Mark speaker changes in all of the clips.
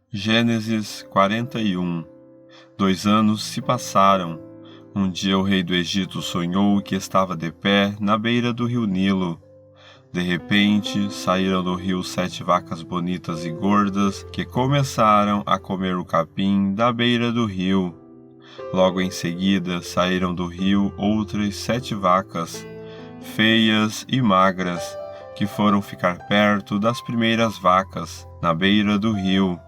Speaker 1: Gênesis 41. 2 anos se passaram. Um dia o rei do Egito sonhou que estava de pé na beira do rio Nilo. De repente, saíram do rio 7 vacas bonitas e gordas que começaram a comer o capim da beira do rio. Logo em seguida, saíram do rio outras 7 vacas, feias e magras, que foram ficar perto das primeiras vacas, na beira do rio.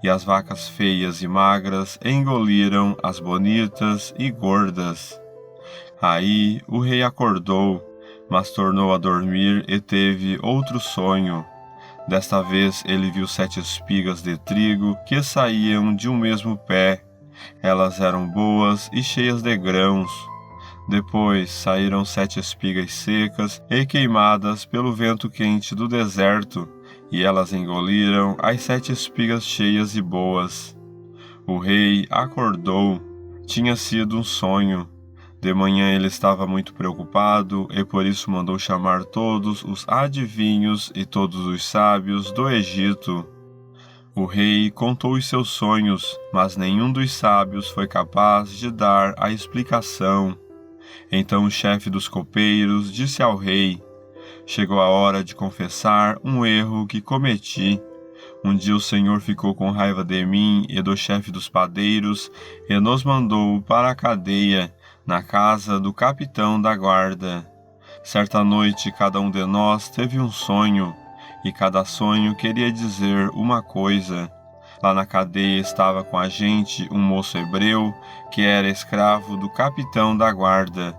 Speaker 1: E as vacas feias e magras engoliram as bonitas e gordas. Aí o rei acordou, mas tornou a dormir e teve outro sonho. Desta vez ele viu 7 espigas de trigo que saíam de um mesmo pé. Elas eram boas e cheias de grãos. Depois saíram 7 espigas secas e queimadas pelo vento quente do deserto, e elas engoliram as 7 espigas cheias e boas. O rei acordou. Tinha sido um sonho. De manhã ele estava muito preocupado e por isso mandou chamar todos os adivinhos e todos os sábios do Egito. O rei contou os seus sonhos, mas nenhum dos sábios foi capaz de dar a explicação. Então o chefe dos copeiros disse ao rei: chegou a hora de confessar um erro que cometi. Um dia o Senhor ficou com raiva de mim e do chefe dos padeiros e nos mandou para a cadeia, na casa do capitão da guarda. Certa noite cada um de nós teve um sonho, e cada sonho queria dizer uma coisa. Lá na cadeia estava com a gente um moço hebreu que era escravo do capitão da guarda.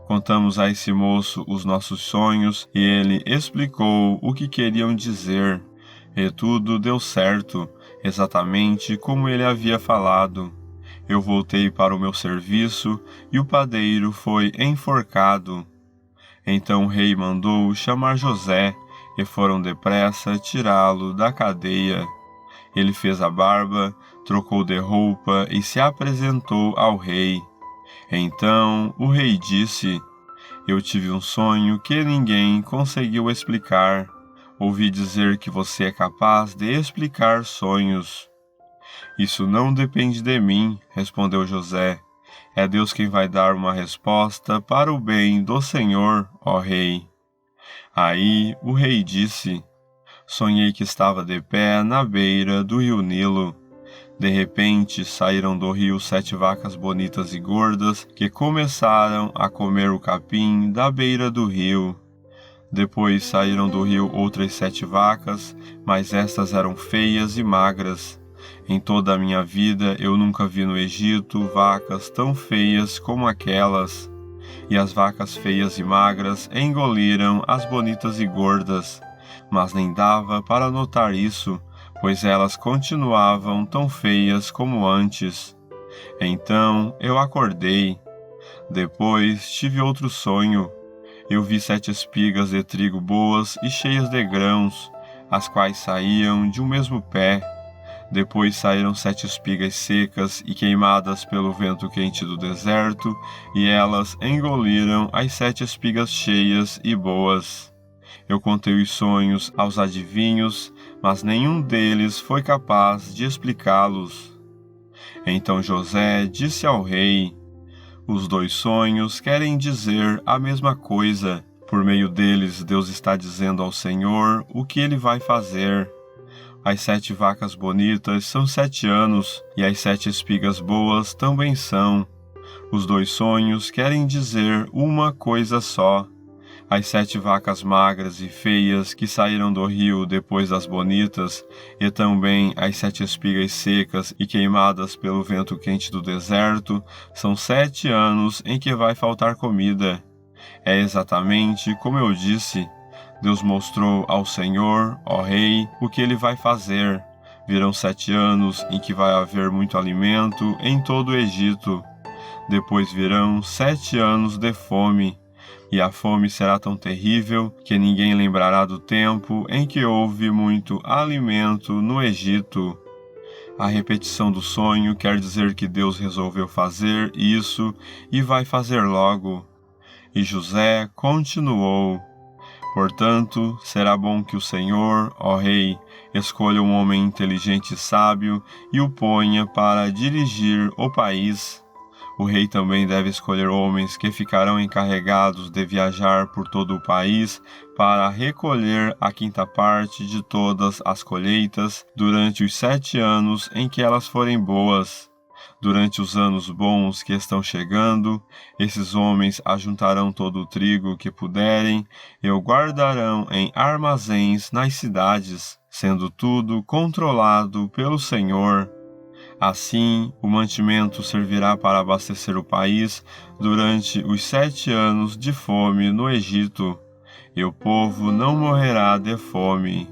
Speaker 1: Contamos a esse moço os nossos sonhos e ele explicou o que queriam dizer. E tudo deu certo, exatamente como ele havia falado. Eu voltei para o meu serviço e o padeiro foi enforcado. Então o rei mandou chamar José e foram depressa tirá-lo da cadeia. Ele fez a barba, trocou de roupa e se apresentou ao rei. Então o rei disse: eu tive um sonho que ninguém conseguiu explicar. Ouvi dizer que você é capaz de explicar sonhos. Isso não depende de mim, respondeu José. É Deus quem vai dar uma resposta para o bem do Senhor, ó rei. Aí o rei disse: sonhei que estava de pé na beira do rio Nilo. De repente saíram do rio 7 vacas bonitas e gordas que começaram a comer o capim da beira do rio. Depois saíram do rio outras 7 vacas, mas estas eram feias e magras. Em toda a minha vida eu nunca vi no Egito vacas tão feias como aquelas. E as vacas feias e magras engoliram as bonitas e gordas, mas nem dava para notar isso, pois elas continuavam tão feias como antes. Então eu acordei. Depois tive outro sonho. Eu vi 7 espigas de trigo boas e cheias de grãos, as quais saíam de um mesmo pé. Depois saíram 7 espigas secas e queimadas pelo vento quente do deserto, e elas engoliram as 7 espigas cheias e boas. Eu contei os sonhos aos adivinhos, mas nenhum deles foi capaz de explicá-los. Então José disse ao rei: os 2 sonhos querem dizer a mesma coisa. Por meio deles, Deus está dizendo ao Senhor o que ele vai fazer. As 7 vacas bonitas são 7 anos, e as 7 espigas boas também são. Os 2 sonhos querem dizer uma coisa só. As 7 vacas magras e feias que saíram do rio depois das bonitas, e também as 7 espigas secas e queimadas pelo vento quente do deserto, são 7 anos em que vai faltar comida. É exatamente como eu disse. Deus mostrou ao Senhor, ó rei, o que ele vai fazer. Virão 7 anos em que vai haver muito alimento em todo o Egito. Depois virão 7 anos de fome. E a fome será tão terrível que ninguém lembrará do tempo em que houve muito alimento no Egito. A repetição do sonho quer dizer que Deus resolveu fazer isso e vai fazer logo. E José continuou: Portanto, será bom que o Senhor, ó Rei, escolha um homem inteligente e sábio e o ponha para dirigir o país. O rei também deve escolher homens que ficarão encarregados de viajar por todo o país para recolher a quinta parte de todas as colheitas durante os 7 anos em que elas forem boas. Durante os anos bons que estão chegando, esses homens ajuntarão todo o trigo que puderem e o guardarão em armazéns nas cidades, sendo tudo controlado pelo Senhor. Assim, o mantimento servirá para abastecer o país durante os 7 anos de fome no Egito, e o povo não morrerá de fome.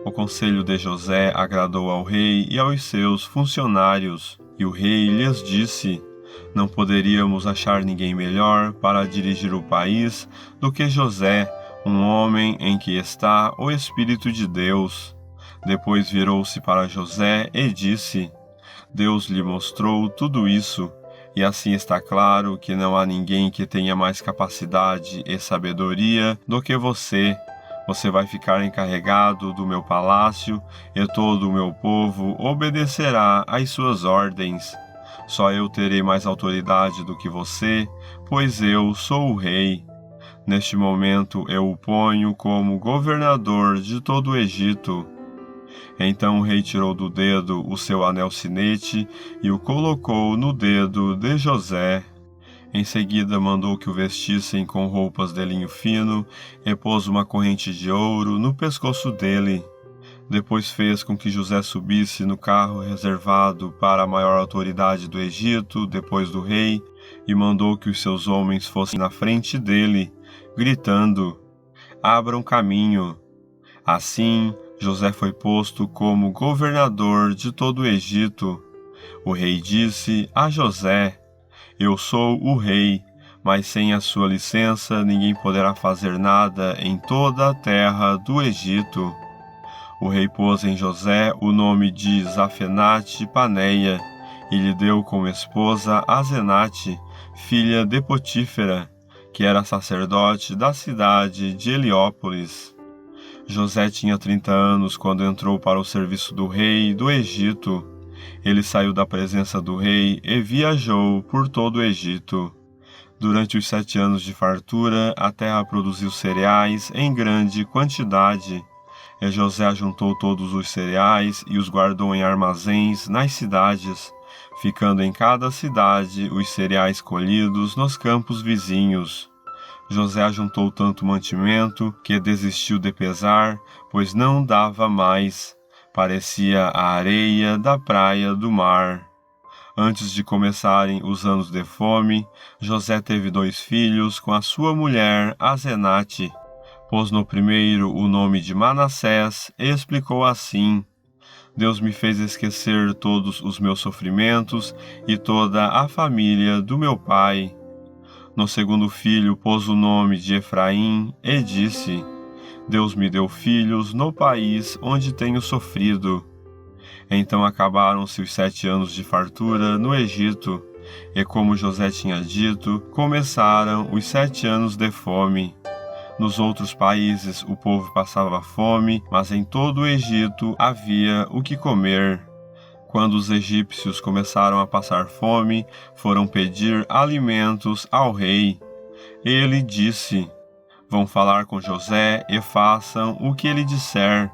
Speaker 1: O conselho de José agradou ao rei e aos seus funcionários, e o rei lhes disse: não poderíamos achar ninguém melhor para dirigir o país do que José, um homem em que está o Espírito de Deus. Depois virou-se para José e disse: Deus lhe mostrou tudo isso, e assim está claro que não há ninguém que tenha mais capacidade e sabedoria do que você. Você vai ficar encarregado do meu palácio, e todo o meu povo obedecerá às suas ordens. Só eu terei mais autoridade do que você, pois eu sou o rei. Neste momento eu o ponho como governador de todo o Egito. Então o rei tirou do dedo o seu anel sinete e o colocou no dedo de José. Em seguida mandou que o vestissem com roupas de linho fino e pôs uma corrente de ouro no pescoço dele. Depois fez com que José subisse no carro reservado para a maior autoridade do Egito, depois do rei, e mandou que os seus homens fossem na frente dele, gritando: abram caminho. Assim, José foi posto como governador de todo o Egito. O rei disse a José: eu sou o rei, mas sem a sua licença ninguém poderá fazer nada em toda a terra do Egito. O rei pôs em José o nome de Zafenate-Paneia e lhe deu como esposa Asenate, filha de Potífera, que era sacerdote da cidade de Heliópolis. José tinha 30 anos quando entrou para o serviço do rei do Egito. Ele saiu da presença do rei e viajou por todo o Egito. Durante os 7 anos de fartura, a terra produziu cereais em grande quantidade. E José ajuntou todos os cereais e os guardou em armazéns nas cidades, ficando em cada cidade os cereais colhidos nos campos vizinhos. José ajuntou tanto mantimento que desistiu de pesar, pois não dava mais. Parecia a areia da praia do mar. Antes de começarem os anos de fome, José teve 2 filhos com a sua mulher Asenate. Pôs no primeiro o nome de Manassés e explicou assim: Deus me fez esquecer todos os meus sofrimentos e toda a família do meu pai. No segundo filho pôs o nome de Efraim e disse: Deus me deu filhos no país onde tenho sofrido. Então acabaram-se os 7 anos de fartura no Egito, e como José tinha dito, começaram os 7 anos de fome. Nos outros países o povo passava fome, mas em todo o Egito havia o que comer. Quando os egípcios começaram a passar fome, foram pedir alimentos ao rei. Ele disse: vão falar com José e façam o que ele disser.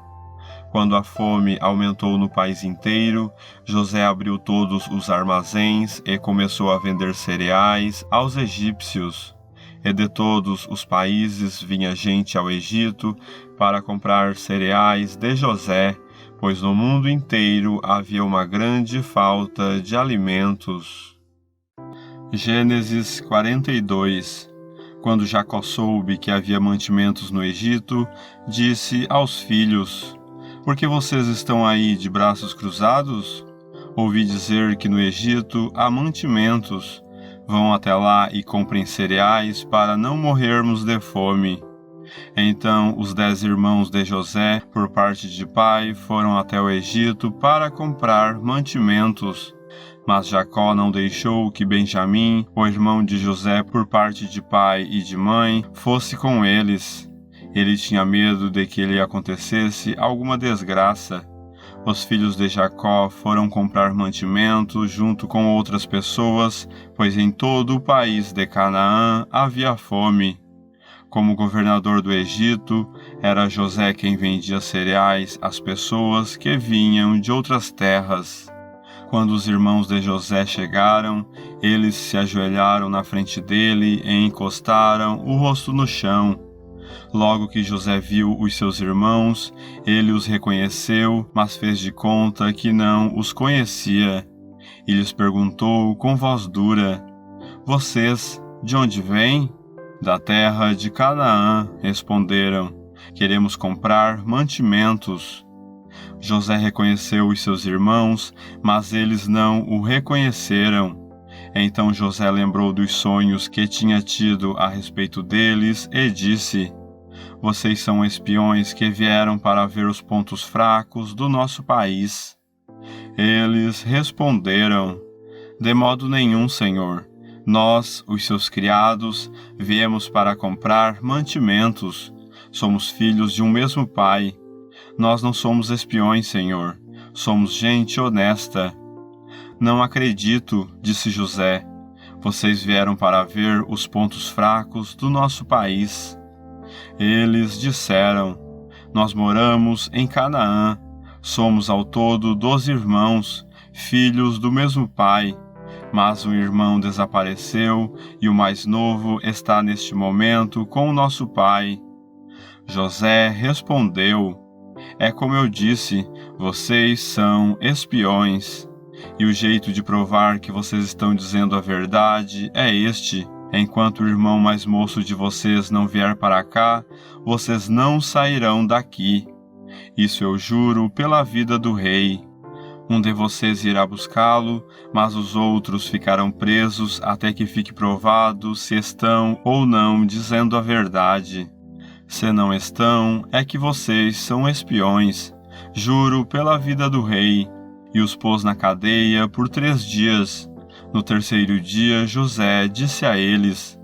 Speaker 1: Quando a fome aumentou no país inteiro, José abriu todos os armazéns e começou a vender cereais aos egípcios. E de todos os países vinha gente ao Egito para comprar cereais de José, pois no mundo inteiro havia uma grande falta de alimentos. Gênesis 42. Quando Jacó soube que havia mantimentos no Egito, disse aos filhos: por que vocês estão aí de braços cruzados? Ouvi dizer que no Egito há mantimentos. Vão até lá e comprem cereais para não morrermos de fome. Então os 10 irmãos de José, por parte de pai, foram até o Egito para comprar mantimentos. Mas Jacó não deixou que Benjamim, o irmão de José por parte de pai e de mãe, fosse com eles. Ele tinha medo de que lhe acontecesse alguma desgraça. Os filhos de Jacó foram comprar mantimento junto com outras pessoas, pois em todo o país de Canaã havia fome. Como governador do Egito, era José quem vendia cereais às pessoas que vinham de outras terras. Quando os irmãos de José chegaram, eles se ajoelharam na frente dele e encostaram o rosto no chão. Logo que José viu os seus irmãos, ele os reconheceu, mas fez de conta que não os conhecia. E lhes perguntou com voz dura: Vocês, de onde vêm? Da terra de Canaã, responderam. Queremos comprar mantimentos. José reconheceu os seus irmãos, mas eles não o reconheceram. Então José lembrou dos sonhos que tinha tido a respeito deles e disse: Vocês são espiões que vieram para ver os pontos fracos do nosso país. Eles responderam: De modo nenhum, Senhor. Nós, os seus criados, viemos para comprar mantimentos. Somos filhos de um mesmo pai. Nós não somos espiões, Senhor. Somos gente honesta. Não acredito, disse José. Vocês vieram para ver os pontos fracos do nosso país. Eles disseram: Nós moramos em Canaã. Somos ao todo 12 irmãos, filhos do mesmo pai. Mas um irmão desapareceu e o mais novo está neste momento com o nosso pai. José respondeu: É como eu disse, vocês são espiões. E o jeito de provar que vocês estão dizendo a verdade é este: enquanto o irmão mais moço de vocês não vier para cá, vocês não sairão daqui. Isso eu juro pela vida do rei. Um de vocês irá buscá-lo, mas os outros ficarão presos até que fique provado se estão ou não dizendo a verdade. Se não estão, é que vocês são espiões. Juro pela vida do rei. E os pôs na cadeia por 3 dias. No terceiro dia, José disse a eles: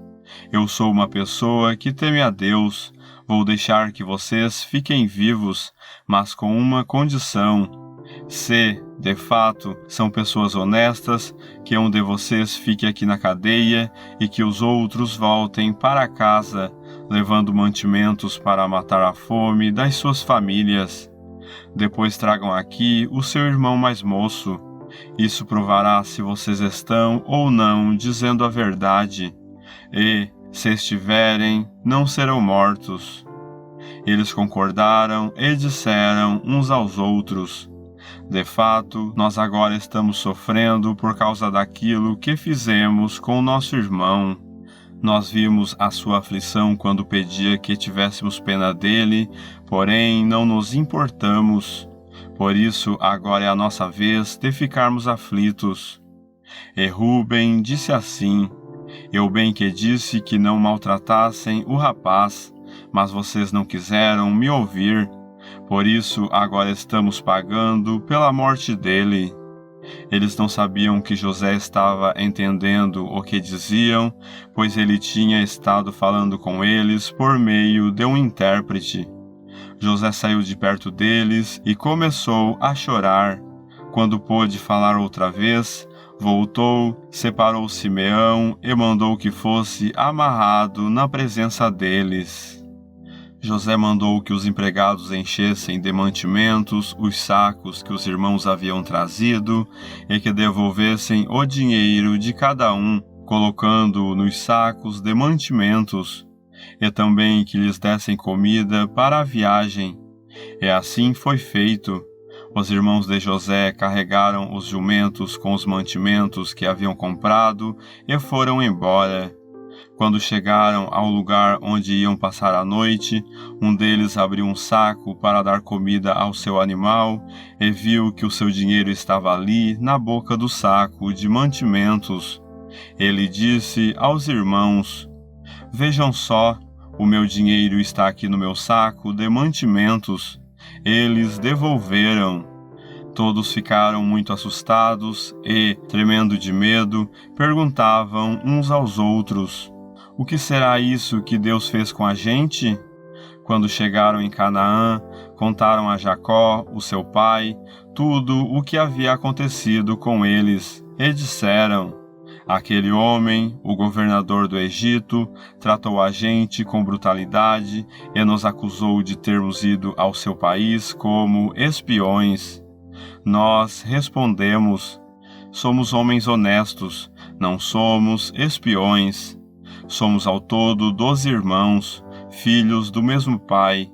Speaker 1: Eu sou uma pessoa que teme a Deus. Vou deixar que vocês fiquem vivos, mas com uma condição. Se, de fato, são pessoas honestas, que um de vocês fique aqui na cadeia e que os outros voltem para casa, levando mantimentos para matar a fome das suas famílias. Depois tragam aqui o seu irmão mais moço. Isso provará se vocês estão ou não dizendo a verdade. E, se estiverem, não serão mortos. Eles concordaram e disseram uns aos outros: De fato, nós agora estamos sofrendo por causa daquilo que fizemos com o nosso irmão. Nós vimos a sua aflição quando pedia que tivéssemos pena dele, porém não nos importamos. Por isso, agora é a nossa vez de ficarmos aflitos. E Rúben disse assim: Eu bem que disse que não maltratassem o rapaz, mas vocês não quiseram me ouvir. Por isso, agora estamos pagando pela morte dele. Eles não sabiam que José estava entendendo o que diziam, pois ele tinha estado falando com eles por meio de um intérprete. José saiu de perto deles e começou a chorar. Quando pôde falar outra vez, voltou, separou Simeão e mandou que fosse amarrado na presença deles. José mandou que os empregados enchessem de mantimentos os sacos que os irmãos haviam trazido e que devolvessem o dinheiro de cada um, colocando-o nos sacos de mantimentos, e também que lhes dessem comida para a viagem. E assim foi feito. Os irmãos de José carregaram os jumentos com os mantimentos que haviam comprado e foram embora. Quando chegaram ao lugar onde iam passar a noite, um deles abriu um saco para dar comida ao seu animal e viu que o seu dinheiro estava ali na boca do saco de mantimentos. Ele disse aos irmãos: Vejam só, o meu dinheiro está aqui no meu saco de mantimentos. Eles devolveram. Todos ficaram muito assustados e, tremendo de medo, perguntavam uns aos outros: O que será isso que Deus fez com a gente? Quando chegaram em Canaã, contaram a Jacó, o seu pai, tudo o que havia acontecido com eles, e disseram: aquele homem, o governador do Egito, tratou a gente com brutalidade e nos acusou de termos ido ao seu país como espiões. Nós respondemos: somos homens honestos, não somos espiões. Somos ao todo 12 irmãos, filhos do mesmo pai,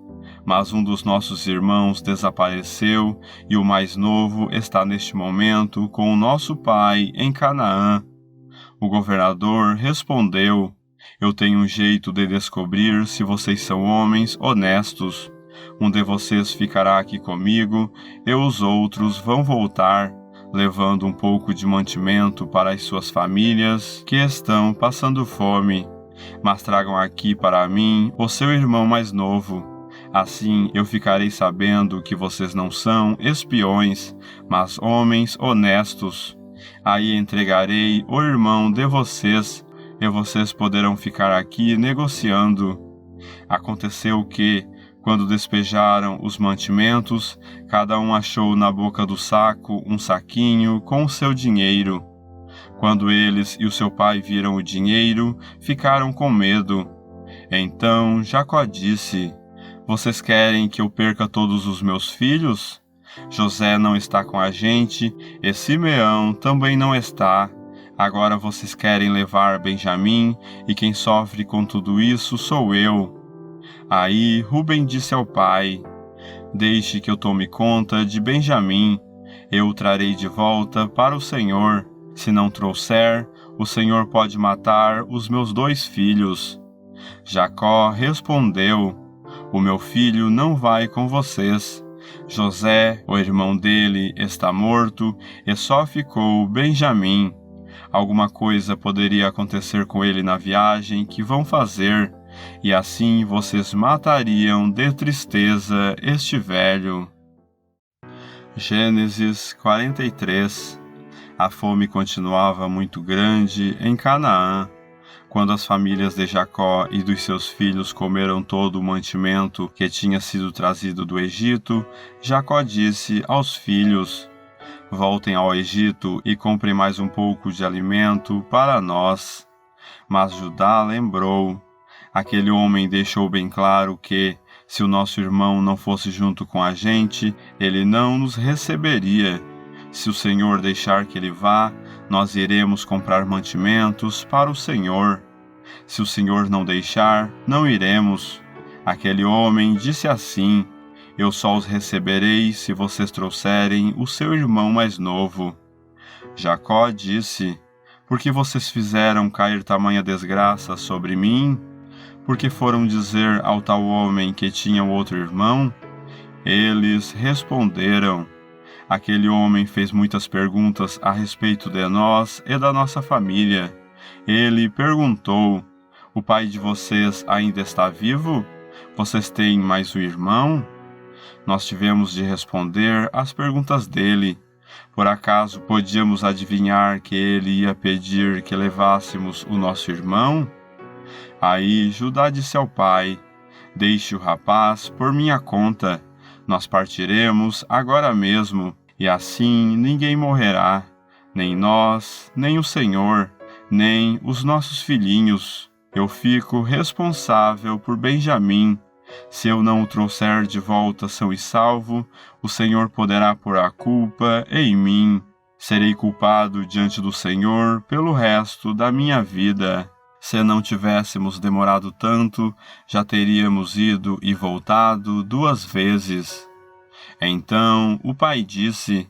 Speaker 1: mas um dos nossos irmãos desapareceu e o mais novo está neste momento com o nosso pai em Canaã. O governador respondeu: eu tenho um jeito de descobrir se vocês são homens honestos. Um de vocês ficará aqui comigo e os outros vão voltar, levando um pouco de mantimento para as suas famílias que estão passando fome. Mas tragam aqui para mim o seu irmão mais novo. Assim eu ficarei sabendo que vocês não são espiões, mas homens honestos. Aí entregarei o irmão de vocês, e vocês poderão ficar aqui negociando. Aconteceu que, quando despejaram os mantimentos, cada um achou na boca do saco um saquinho com o seu dinheiro. Quando eles e o seu pai viram o dinheiro, ficaram com medo. Então Jacó disse: vocês querem que eu perca todos os meus filhos? José não está com a gente, e Simeão também não está. Agora vocês querem levar Benjamim, e quem sofre com tudo isso sou eu. Aí Rúben disse ao pai: deixe que eu tome conta de Benjamim. Eu o trarei de volta para o Senhor. Se não trouxer, o Senhor pode matar os meus 2 filhos. Jacó respondeu: o meu filho não vai com vocês. José, o irmão dele, está morto e só ficou Benjamim. Alguma coisa poderia acontecer com ele na viagem que vão fazer, e assim vocês matariam de tristeza este velho. Gênesis 43. A fome continuava muito grande em Canaã. Quando as famílias de Jacó e dos seus filhos comeram todo o mantimento que tinha sido trazido do Egito, Jacó disse aos filhos: voltem ao Egito e comprem mais um pouco de alimento para nós. Mas Judá lembrou: aquele homem deixou bem claro que, se o nosso irmão não fosse junto com a gente, ele não nos receberia. Se o Senhor deixar que ele vá, nós iremos comprar mantimentos para o Senhor. Se o Senhor não deixar, não iremos. Aquele homem disse assim: eu só os receberei se vocês trouxerem o seu irmão mais novo. Jacó disse: por que vocês fizeram cair tamanha desgraça sobre mim? Porque foram dizer ao tal homem que tinha outro irmão? Eles responderam: aquele homem fez muitas perguntas a respeito de nós e da nossa família. Ele perguntou: o pai de vocês ainda está vivo? Vocês têm mais um irmão? Nós tivemos de responder às perguntas dele. Por acaso podíamos adivinhar que ele ia pedir que levássemos o nosso irmão? Aí Judá disse ao pai: deixe o rapaz por minha conta. Nós partiremos agora mesmo, e assim ninguém morrerá, nem nós, nem o Senhor, nem os nossos filhinhos. Eu fico responsável por Benjamim. Se eu não o trouxer de volta são e salvo, o Senhor poderá pôr a culpa em mim. Serei culpado diante do Senhor pelo resto da minha vida. Se não tivéssemos demorado tanto, já teríamos ido e voltado 2 vezes. Então o pai disse: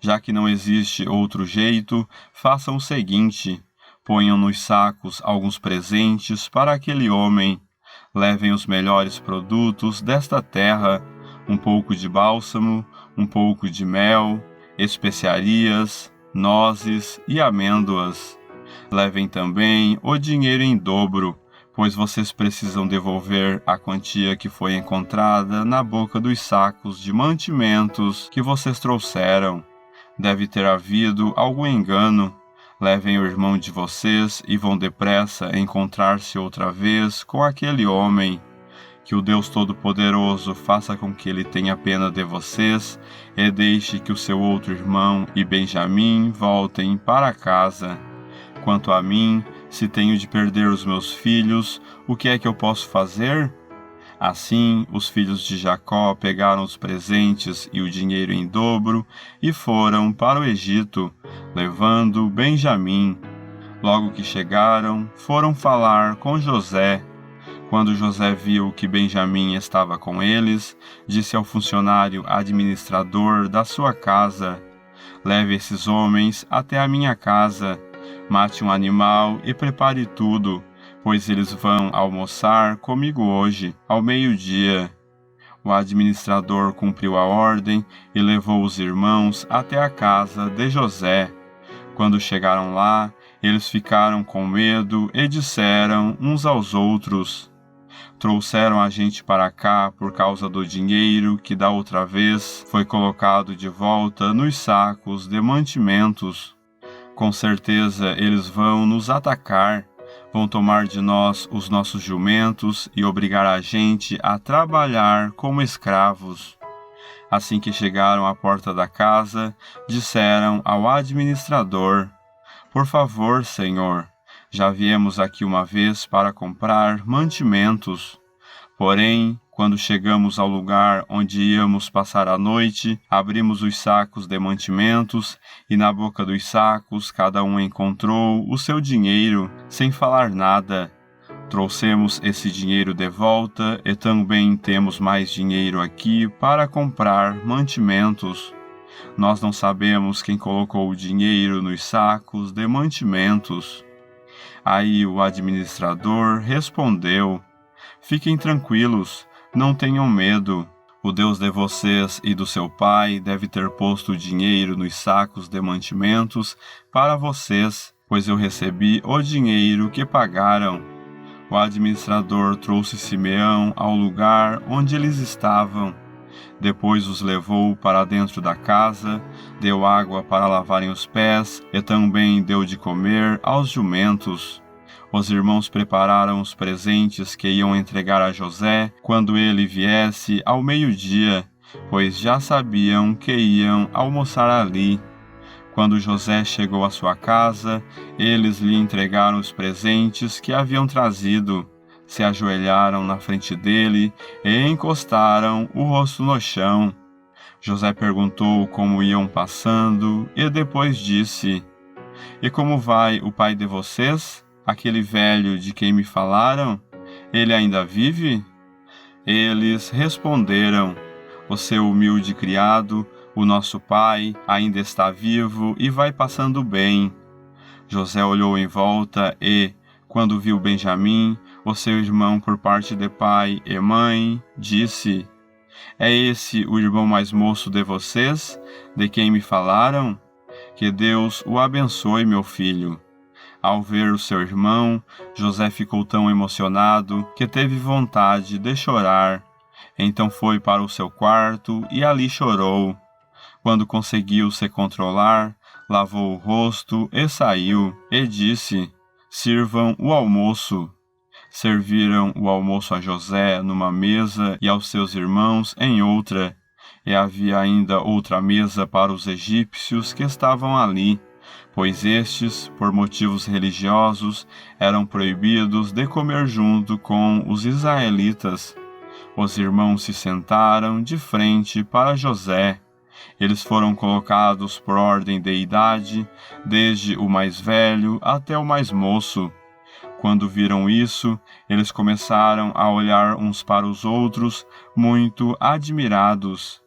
Speaker 1: já que não existe outro jeito, façam o seguinte: ponham nos sacos alguns presentes para aquele homem. Levem os melhores produtos desta terra, um pouco de bálsamo, um pouco de mel, especiarias, nozes e amêndoas. Levem também o dinheiro em dobro, pois vocês precisam devolver a quantia que foi encontrada na boca dos sacos de mantimentos que vocês trouxeram. Deve ter havido algum engano. Levem o irmão de vocês e vão depressa encontrar-se outra vez com aquele homem. Que o Deus Todo-Poderoso faça com que ele tenha pena de vocês e deixe que o seu outro irmão e Benjamim voltem para casa. Quanto a mim, se tenho de perder os meus filhos, o que é que eu posso fazer? Assim, os filhos de Jacó pegaram os presentes e o dinheiro em dobro e foram para o Egito, levando Benjamim. Logo que chegaram, foram falar com José. Quando José viu que Benjamim estava com eles, disse ao funcionário administrador da sua casa: leve esses homens até a minha casa, mate um animal e prepare tudo, pois eles vão almoçar comigo hoje, ao meio-dia. O administrador cumpriu a ordem e levou os irmãos até a casa de José. Quando chegaram lá, eles ficaram com medo e disseram uns aos outros: trouxeram a gente para cá por causa do dinheiro que da outra vez foi colocado de volta nos sacos de mantimentos. Com certeza eles vão nos atacar, vão tomar de nós os nossos jumentos e obrigar a gente a trabalhar como escravos. Assim que chegaram à porta da casa, disseram ao administrador: por favor, senhor, já viemos aqui uma vez para comprar mantimentos. Porém, quando chegamos ao lugar onde íamos passar a noite, abrimos os sacos de mantimentos e na boca dos sacos cada um encontrou o seu dinheiro, sem falar nada. Trouxemos esse dinheiro de volta e também temos mais dinheiro aqui para comprar mantimentos. Nós não sabemos quem colocou o dinheiro nos sacos de mantimentos. Aí o administrador respondeu: fiquem tranquilos, não tenham medo. O Deus de vocês e do seu pai deve ter posto o dinheiro nos sacos de mantimentos para vocês, pois eu recebi o dinheiro que pagaram. O administrador trouxe Simeão ao lugar onde eles estavam. Depois os levou para dentro da casa, deu água para lavarem os pés e também deu de comer aos jumentos. Os irmãos prepararam os presentes que iam entregar a José quando ele viesse ao meio-dia, pois já sabiam que iam almoçar ali. Quando José chegou à sua casa, eles lhe entregaram os presentes que haviam trazido. Se ajoelharam na frente dele e encostaram o rosto no chão. José perguntou como iam passando e depois disse: e como vai o pai de vocês, aquele velho de quem me falaram? Ele ainda vive? Eles responderam: o seu humilde criado, o nosso pai, ainda está vivo e vai passando bem. José olhou em volta e, quando viu Benjamim, o seu irmão por parte de pai e mãe, disse: é esse o irmão mais moço de vocês, de quem me falaram? Que Deus o abençoe, meu filho. Ao ver o seu irmão, José ficou tão emocionado que teve vontade de chorar. Então foi para o seu quarto e ali chorou. Quando conseguiu se controlar, lavou o rosto e saiu, e disse: sirvam o almoço. Serviram o almoço a José numa mesa e aos seus irmãos em outra, e havia ainda outra mesa para os egípcios que estavam ali, pois estes, por motivos religiosos, eram proibidos de comer junto com os israelitas. Os irmãos se sentaram de frente para José. Eles foram colocados por ordem de idade, desde o mais velho até o mais moço. Quando viram isso, eles começaram a olhar uns para os outros, muito admirados.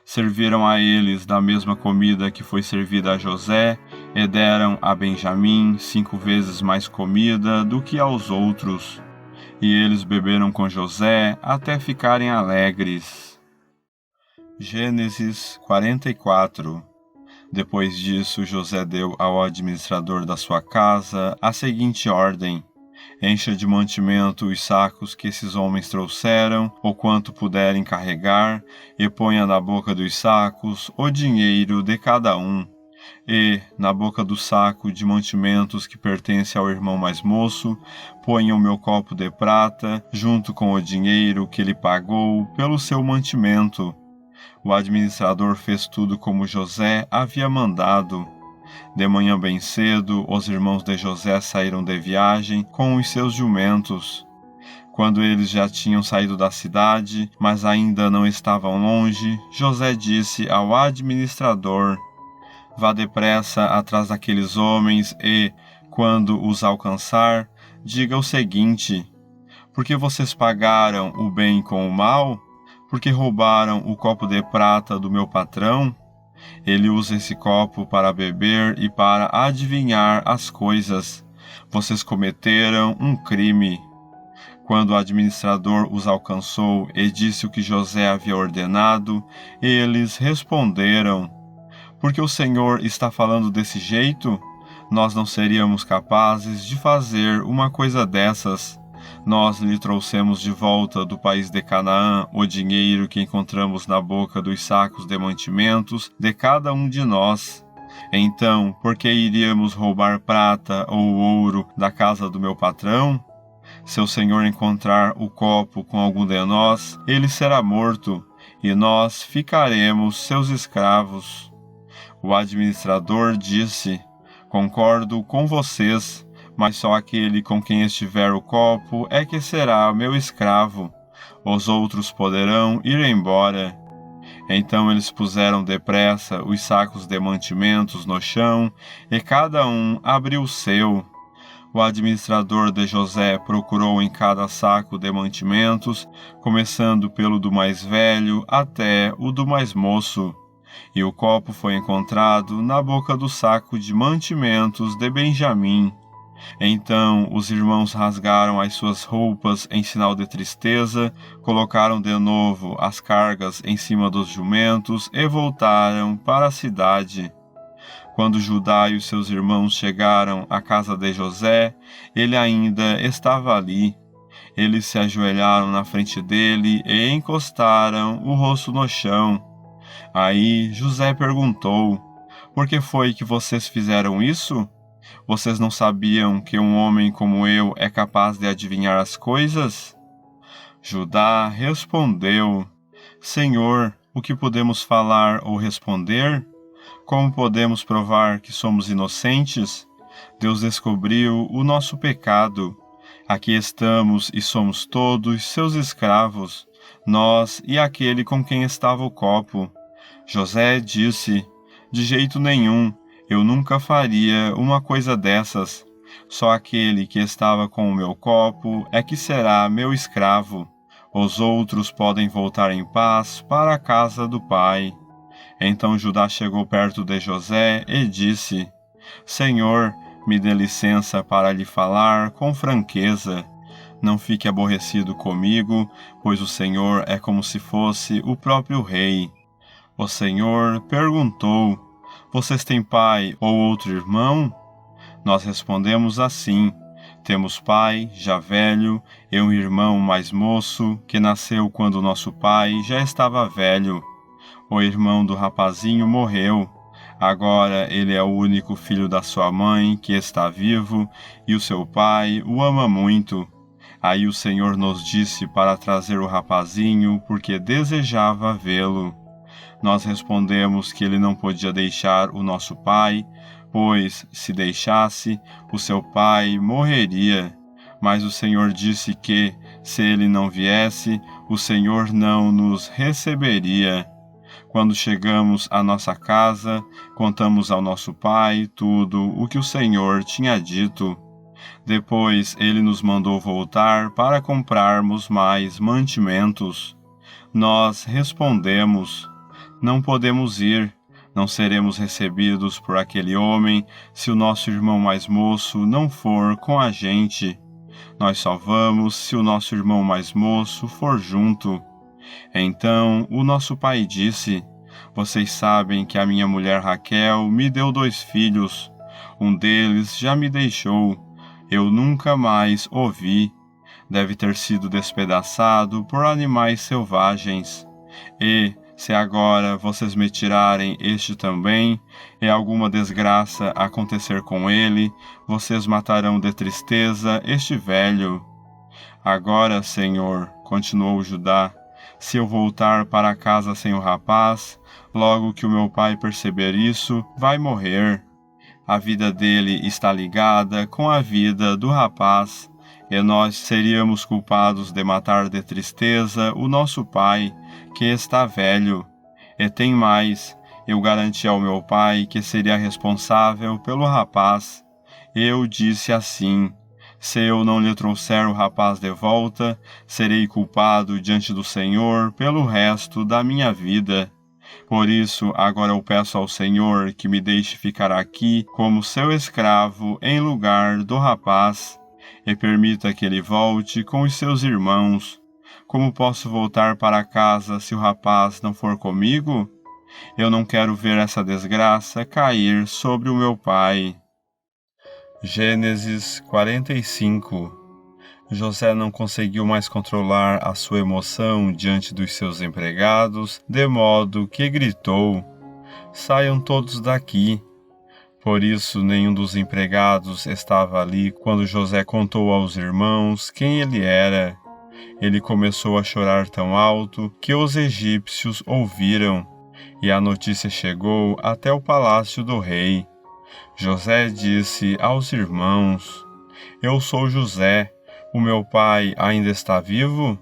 Speaker 1: Serviram a eles da mesma comida que foi servida a José, e deram a Benjamim 5 vezes mais comida do que aos outros. E eles beberam com José até ficarem alegres. Gênesis 44. Depois disso, José deu ao administrador da sua casa a seguinte ordem: encha de mantimento os sacos que esses homens trouxeram, o quanto puderem carregar, e ponha na boca dos sacos o dinheiro de cada um. E, na boca do saco de mantimentos que pertence ao irmão mais moço, ponha o meu copo de prata, junto com o dinheiro que ele pagou pelo seu mantimento. O administrador fez tudo como José havia mandado. De manhã bem cedo, os irmãos de José saíram de viagem com os seus jumentos. Quando eles já tinham saído da cidade, mas ainda não estavam longe, José disse ao administrador: Vá depressa atrás daqueles homens e, quando os alcançar, diga o seguinte: Porque vocês pagaram o bem com o mal? Porque roubaram o copo de prata do meu patrão? Ele usa esse copo para beber e para adivinhar as coisas. Vocês cometeram um crime. Quando o administrador os alcançou e disse o que José havia ordenado, eles responderam: Porque o Senhor está falando desse jeito? Nós não seríamos capazes de fazer uma coisa dessas. Nós lhe trouxemos de volta do país de Canaã o dinheiro que encontramos na boca dos sacos de mantimentos de cada um de nós. Então, por que iríamos roubar prata ou ouro da casa do meu patrão? Se o Senhor encontrar o copo com algum de nós, ele será morto, e nós ficaremos seus escravos. O administrador disse: Concordo com vocês, mas só aquele com quem estiver o copo é que será meu escravo. Os outros poderão ir embora. Então eles puseram depressa os sacos de mantimentos no chão, e cada um abriu o seu. O administrador de José procurou em cada saco de mantimentos, começando pelo do mais velho até o do mais moço. E o copo foi encontrado na boca do saco de mantimentos de Benjamim. Então os irmãos rasgaram as suas roupas em sinal de tristeza, colocaram de novo as cargas em cima dos jumentos e voltaram para a cidade. Quando Judá e os seus irmãos chegaram à casa de José, ele ainda estava ali. Eles se ajoelharam na frente dele e encostaram o rosto no chão. Aí José perguntou: Por que foi que vocês fizeram isso? Vocês não sabiam que um homem como eu é capaz de adivinhar as coisas? Judá respondeu: Senhor, o que podemos falar ou responder? Como podemos provar que somos inocentes? Deus descobriu o nosso pecado. Aqui estamos e somos todos seus escravos, nós e aquele com quem estava o copo. José disse: De jeito nenhum, eu nunca faria uma coisa dessas. Só aquele que estava com o meu copo é que será meu escravo. Os outros podem voltar em paz para a casa do pai. Então Judá chegou perto de José e disse: Senhor, me dê licença para lhe falar com franqueza. Não fique aborrecido comigo, pois o Senhor é como se fosse o próprio rei. O Senhor perguntou: Vocês têm pai ou outro irmão? Nós respondemos assim: Temos pai, já velho, e um irmão mais moço, que nasceu quando nosso pai já estava velho. O irmão do rapazinho morreu. Agora ele é o único filho da sua mãe que está vivo, e o seu pai o ama muito. Aí o Senhor nos disse para trazer o rapazinho, porque desejava vê-lo. Nós respondemos que ele não podia deixar o nosso pai, pois, se deixasse, o seu pai morreria. Mas o Senhor disse que, se ele não viesse, o Senhor não nos receberia. Quando chegamos à nossa casa, contamos ao nosso pai tudo o que o Senhor tinha dito. Depois ele nos mandou voltar para comprarmos mais mantimentos. Nós respondemos: Não podemos ir, não seremos recebidos por aquele homem se o nosso irmão mais moço não for com a gente. Nós só vamos se o nosso irmão mais moço for junto. Então o nosso pai disse: Vocês sabem que a minha mulher Raquel me deu 2 filhos. Um deles já me deixou. Eu nunca mais o vi. Deve ter sido despedaçado por animais selvagens. E, Se agora vocês me tirarem este também, e alguma desgraça acontecer com ele, vocês matarão de tristeza este velho. Agora, Senhor, continuou Judá, se eu voltar para casa sem o rapaz, logo que o meu pai perceber isso, vai morrer. A vida dele está ligada com a vida do rapaz, e nós seríamos culpados de matar de tristeza o nosso pai, que está velho. E tem mais, eu garanti ao meu pai que seria responsável pelo rapaz. Eu disse assim: se eu não lhe trouxer o rapaz de volta, serei culpado diante do Senhor pelo resto da minha vida. Por isso, agora eu peço ao Senhor que me deixe ficar aqui como seu escravo em lugar do rapaz, e permita que ele volte com os seus irmãos. Como posso voltar para casa se o rapaz não for comigo? Eu não quero ver essa desgraça cair sobre o meu pai. Gênesis 45. José não conseguiu mais controlar a sua emoção diante dos seus empregados, de modo que gritou: saiam todos daqui. Por isso, nenhum dos empregados estava ali quando José contou aos irmãos quem ele era. Ele começou a chorar tão alto que os egípcios ouviram, e a notícia chegou até o palácio do rei. José disse aos irmãos: eu sou José, o meu pai ainda está vivo?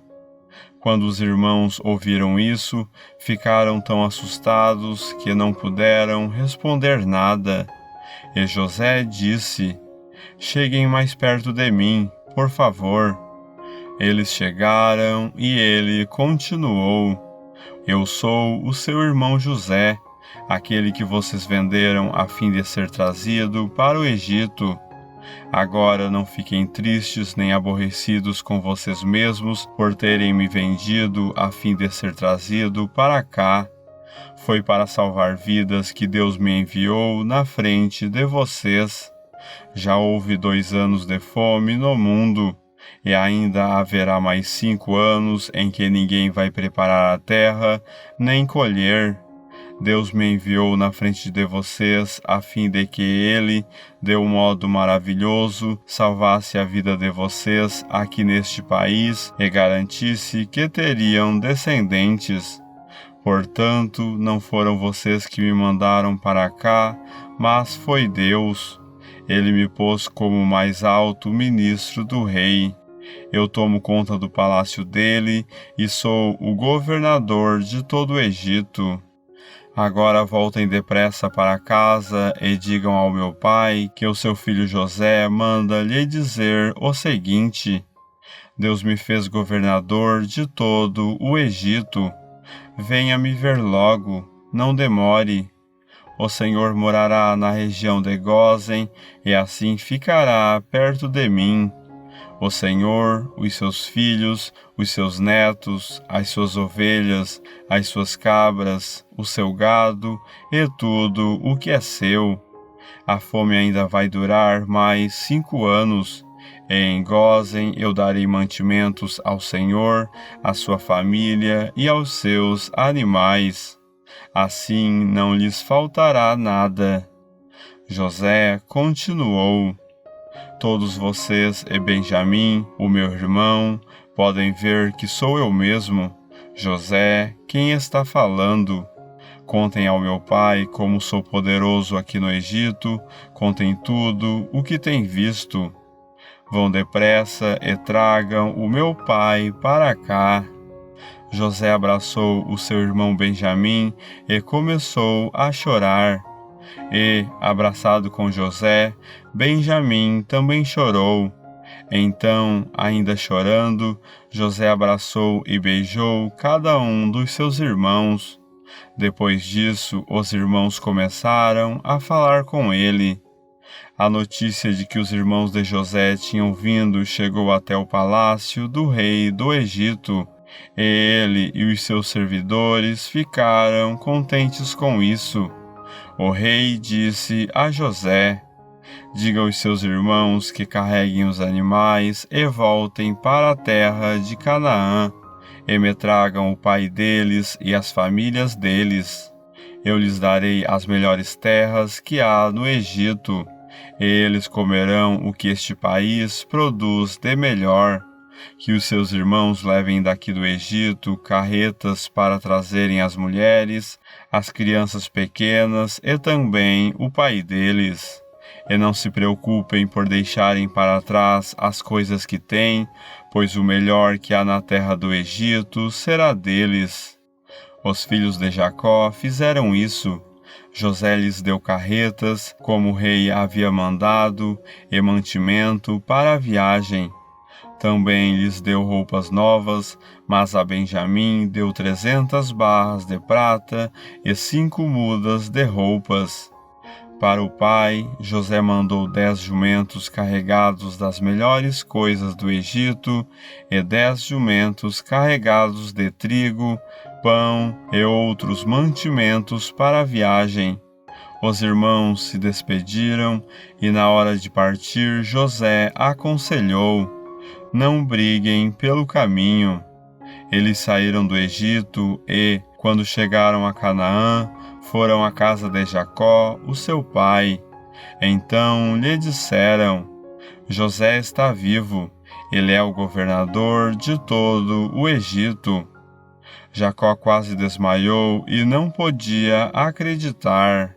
Speaker 1: Quando os irmãos ouviram isso, ficaram tão assustados que não puderam responder nada. E José disse: cheguem mais perto de mim, por favor. Eles chegaram e ele continuou: eu sou o seu irmão José, aquele que vocês venderam a fim de ser trazido para o Egito. Agora não fiquem tristes nem aborrecidos com vocês mesmos por terem me vendido a fim de ser trazido para cá. Foi para salvar vidas que Deus me enviou na frente de vocês. Já houve 2 anos de fome no mundo, e ainda haverá mais 5 anos em que ninguém vai preparar a terra, nem colher. Deus me enviou na frente de vocês a fim de que Ele, de um modo maravilhoso, salvasse a vida de vocês aqui neste país e garantisse que teriam descendentes. Portanto, não foram vocês que me mandaram para cá, mas foi Deus. Ele me pôs como o mais alto ministro do rei. Eu tomo conta do palácio dele e sou o governador de todo o Egito. Agora voltem depressa para casa e digam ao meu pai que o seu filho José manda lhe dizer o seguinte: Deus me fez governador de todo o Egito. Venha me ver logo, não demore. O Senhor morará na região de Gósen e assim ficará perto de mim. O Senhor, os seus filhos, os seus netos, as suas ovelhas, as suas cabras, o seu gado e tudo o que é seu. A fome ainda vai durar mais 5 anos. E em Gósen eu darei mantimentos ao Senhor, à sua família e aos seus animais. Assim não lhes faltará nada. José continuou: todos vocês e Benjamim, o meu irmão, podem ver que sou eu mesmo, José, quem está falando. Contem ao meu pai como sou poderoso aqui no Egito, contem tudo o que têm visto. Vão depressa e tragam o meu pai para cá. José abraçou o seu irmão Benjamim e começou a chorar. E, abraçado com José, Benjamim também chorou. Então, ainda chorando, José abraçou e beijou cada um dos seus irmãos. Depois disso, os irmãos começaram a falar com ele. A notícia de que os irmãos de José tinham vindo chegou até o palácio do rei do Egito, e ele e os seus servidores ficaram contentes com isso. O rei disse a José: diga aos seus irmãos que carreguem os animais e voltem para a terra de Canaã. e me tragam o pai deles e as famílias deles. Eu lhes darei as melhores terras que há no Egito, e eles comerão o que este país produz de melhor. Que os seus irmãos levem daqui do Egito carretas para trazerem as mulheres, as crianças pequenas e também o pai deles. E não se preocupem por deixarem para trás as coisas que têm, pois o melhor que há na terra do Egito será deles. Os filhos de Jacó fizeram isso. José lhes deu carretas, como o rei havia mandado, e mantimento para a viagem. Também lhes deu roupas novas, mas a Benjamim deu 300 barras de prata e 5 mudas de roupas. Para o pai, José mandou 10 jumentos carregados das melhores coisas do Egito e 10 jumentos carregados de trigo, pão e outros mantimentos para a viagem. Os irmãos se despediram e na hora de partir José aconselhou: não briguem pelo caminho. Eles saíram do Egito e, quando chegaram a Canaã, foram à casa de Jacó, o seu pai. Então lhe disseram: José está vivo, ele é o governador de todo o Egito. Jacó quase desmaiou e não podia acreditar.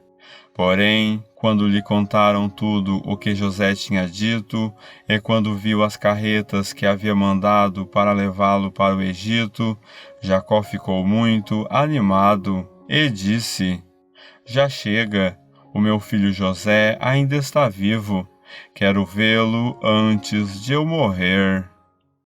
Speaker 1: Porém, quando lhe contaram tudo o que José tinha dito, e quando viu as carretas que havia mandado para levá-lo para o Egito, Jacó ficou muito animado e disse: já chega, o meu filho José ainda está vivo. Quero vê-lo antes de eu morrer.